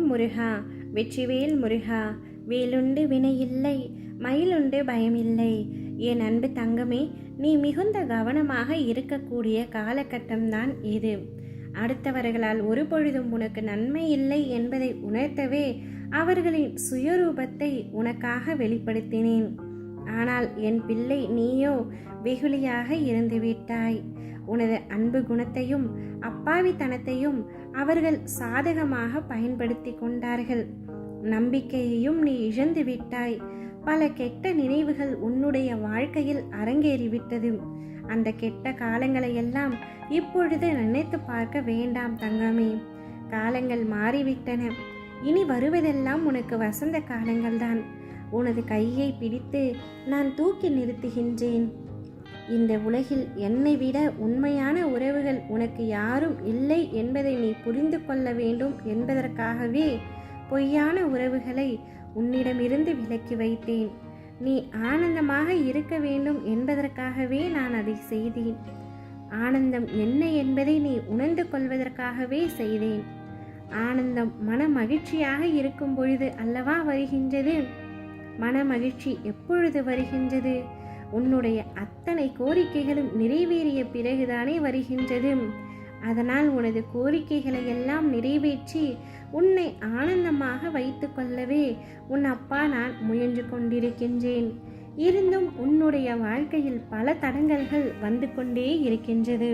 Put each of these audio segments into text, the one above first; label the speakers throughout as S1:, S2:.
S1: முருகா, வெற்றிவேல் முருகா. வேலுண்டு வினையில்லை, மயிலுண்டு பயமில்லை. என் அன்பு தங்கமே, நீ மிகுந்த கவனமாக இருக்கக்கூடிய காலகட்டம்தான் இது. அடுத்தவர்களால் ஒரு பொழுதும் உனக்கு நன்மை இல்லை என்பதை உணர்த்தவே அவர்களின் சுயரூபத்தை உனக்காக வெளிப்படுத்தினேன். ஆனால் என் பிள்ளை, நீயோ வெகுளியாக இருந்துவிட்டாய். உனது அன்பு குணத்தையும் அப்பாவித்தனத்தையும் அவர்கள் சாதகமாக பயன்படுத்தி கொண்டார்கள். நம்பிக்கையையும் நீ இழந்து விட்டாய். பல கெட்ட நினைவுகள் உன்னுடைய வாழ்க்கையில் அரங்கேறிவிட்டது. அந்த கெட்ட காலங்களை எல்லாம் இப்பொழுது நினைத்து பார்க்க வேண்டாம் தங்கமே. காலங்கள் மாறிவிட்டன. இனி வருவதெல்லாம் உனக்கு வசந்த காலங்கள்தான். உனது கையை பிடித்து நான் தூக்கி நிறுத்துகின்றேன். இந்த உலகில் என்னை விட உண்மையான உறவுகள் உனக்கு யாரும் இல்லை என்பதை நீ புரிந்து கொள்ள வேண்டும் என்பதற்காகவே பொய்யான உறவுகளை உன்னிடமிருந்து விலக்கி வைத்தேன். நீ ஆனந்தமாக இருக்க வேண்டும் என்பதற்காகவே நான் அதை செய்தேன். ஆனந்தம் என்ன என்பதை நீ உணர்ந்து கொள்வதற்காகவே செய்தேன். ஆனந்தம் மன மகிழ்ச்சியாக இருக்கும் பொழுது அல்லவா வருகின்றது? மன மகிழ்ச்சி எப்பொழுது வருகின்றது? உன்னுடைய அத்தனை கோரிக்கைகளும் நிறைவேறிய பிறகுதானே வருகின்றது. அதனால் உனது கோரிக்கைகளை எல்லாம் நிறைவேற்றி உன்னை ஆனந்தமாக வைத்து கொள்ளவே உன் அப்பா நான் முயன்று கொண்டிருக்கின்றேன். இருந்தும் உன்னுடைய வாழ்க்கையில் பல தடங்கல்கள் வந்து கொண்டே இருக்கின்றது.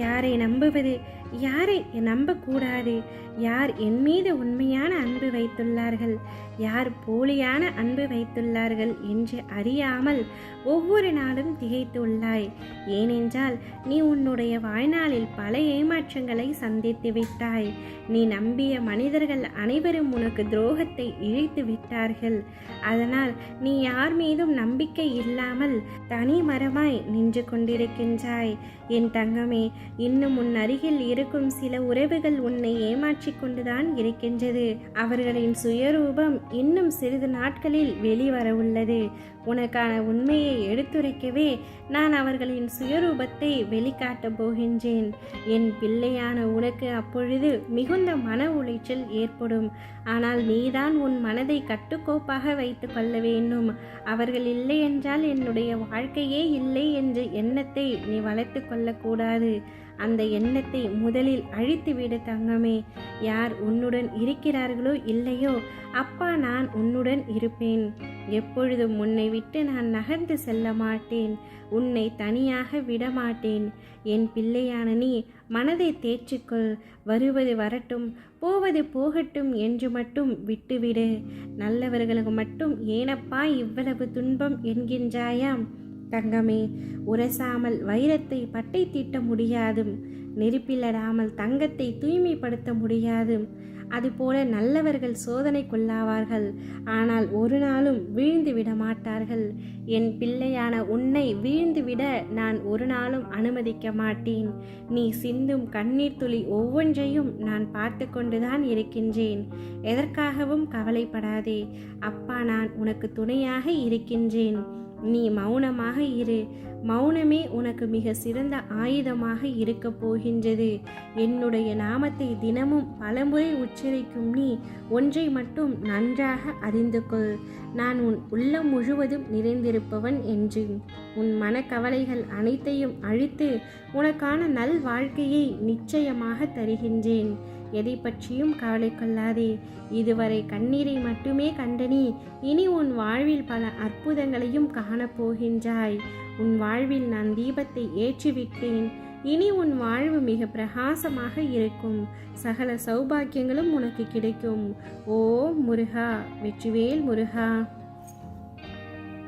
S1: யாரை நம்புவது, யாரை நம்பக்கூடாது, யார் என் மீது உண்மையான அன்பு வைத்துள்ளார்கள், யார் போலியான அன்பு வைத்துள்ளார்கள் என்று அறியாமல் ஒவ்வொரு நாளும் திகைத்துள்ளாய். ஏனென்றால் நீ உன்னுடைய வாழ்நாளில் பல ஏமாற்றங்களை சந்தித்து விட்டாய். நீ நம்பிய மனிதர்கள் அனைவரும் உனக்கு துரோகத்தை இழைத்து விட்டார்கள். அதனால் நீ யார் மீதும் நம்பிக்கை இல்லாமல் தனி மரமாய் நின்று கொண்டிருக்கின்றாய். என் தங்கமே, இன்னும் உன் அருகில் இருக்கும் சில உறவுகள் உன்னை ஏமாற்றி கொண்டுதான் இருக்கின்றது. அவர்களின் சுயரூபம் இன்னும் சிறிது நாட்களில் வெளிவர உள்ளது. உனக்கான உண்மையை எடுத்துரைக்கவே நான் அவர்களின் சுயரூபத்தை வெளிக்காட்டப் போகின்றேன். என் பிள்ளையான உனக்கு அப்பொழுது மிகுந்த மன உளைச்சல் ஏற்படும். ஆனால் நீதான் உன் மனதை கட்டுக்கோப்பாக வைத்து கொள்ள வேண்டும். அவர்கள் இல்லை என்றால் என்னுடைய வாழ்க்கையே இல்லை என்ற எண்ணத்தை நீ வளர்த்து கொள்ளக்கூடாது. அந்த எண்ணத்தை முதலில் அழித்துவிடு தங்கமே. யார் உன்னுடன் இருக்கிறார்களோ இல்லையோ, அப்பா நான் உன்னுடன் இருப்பேன். எப்பொழுதும் உன்னை விட்டு நான் நகர்ந்து செல்ல மாட்டேன். உன்னை தனியாக விடமாட்டேன். என் பிள்ளையான நீ மனதை தேற்றிக்கொள். வருவது வரட்டும், போவது போகட்டும் என்று மட்டும் விட்டுவிடு. நல்லவர்களுக்கு மட்டும் ஏனப்பா இவ்வளவு துன்பம் என்கின்றாயாம்? தங்கமே, உரசாமல் வைரத்தை பட்டை தீட்ட முடியாது. நெருப்பிலடாமல் தங்கத்தை தூய்மைப்படுத்த முடியாது. அதுபோல நல்லவர்கள் சோதனைக்குள்ளாவார்கள். ஆனால் ஒரு நாளும் வீழ்ந்து விட மாட்டார்கள். என் பிள்ளையான உன்னை வீழ்ந்துவிட நான் ஒரு நாளும் அனுமதிக்க மாட்டேன். நீ சிந்தும் கண்ணீர் துளி ஒவ்வொன்றையும் நான் பார்த்து கொண்டுதான் இருக்கின்றேன். எதற்காகவும் கவலைப்படாதே. அப்பா நான் உனக்கு துணையாக இருக்கின்றேன். நீ மௌனமாக இரு. மௌனமே உனக்கு மிக சிறந்த ஆயுதமாக இருக்க போகின்றது. என்னுடைய நாமத்தை தினமும் பலமுறை உச்சரிக்கும் நீ ஒன்றை மட்டும் நன்றாக அறிந்து கொள். நான் உன் உள்ளம் முழுவதும் நிறைந்திருப்பவன் என்று. உன் மனக்கவலைகள் அனைத்தையும் அழித்து உனக்கான நல் வாழ்க்கையை நிச்சயமாக தருகின்றேன். எதை பற்றியும் கவலை கொள்ளாதே. இதுவரை கண்ணீரை மட்டுமே கண்ட நீ இனி உன் வாழ்வில் பல அற்புதங்களையும் காணப்போகின்றாய். உன் வாழ்வில் நான் தீபத்தை ஏற்றிவிட்டேன். இனி உன் வாழ்வு மிக பிரகாசமாக இருக்கும். சகல சௌபாக்கியங்களும் உனக்கு கிடைக்கும். ஓ முருகா, வெற்றிவேல் முருகா.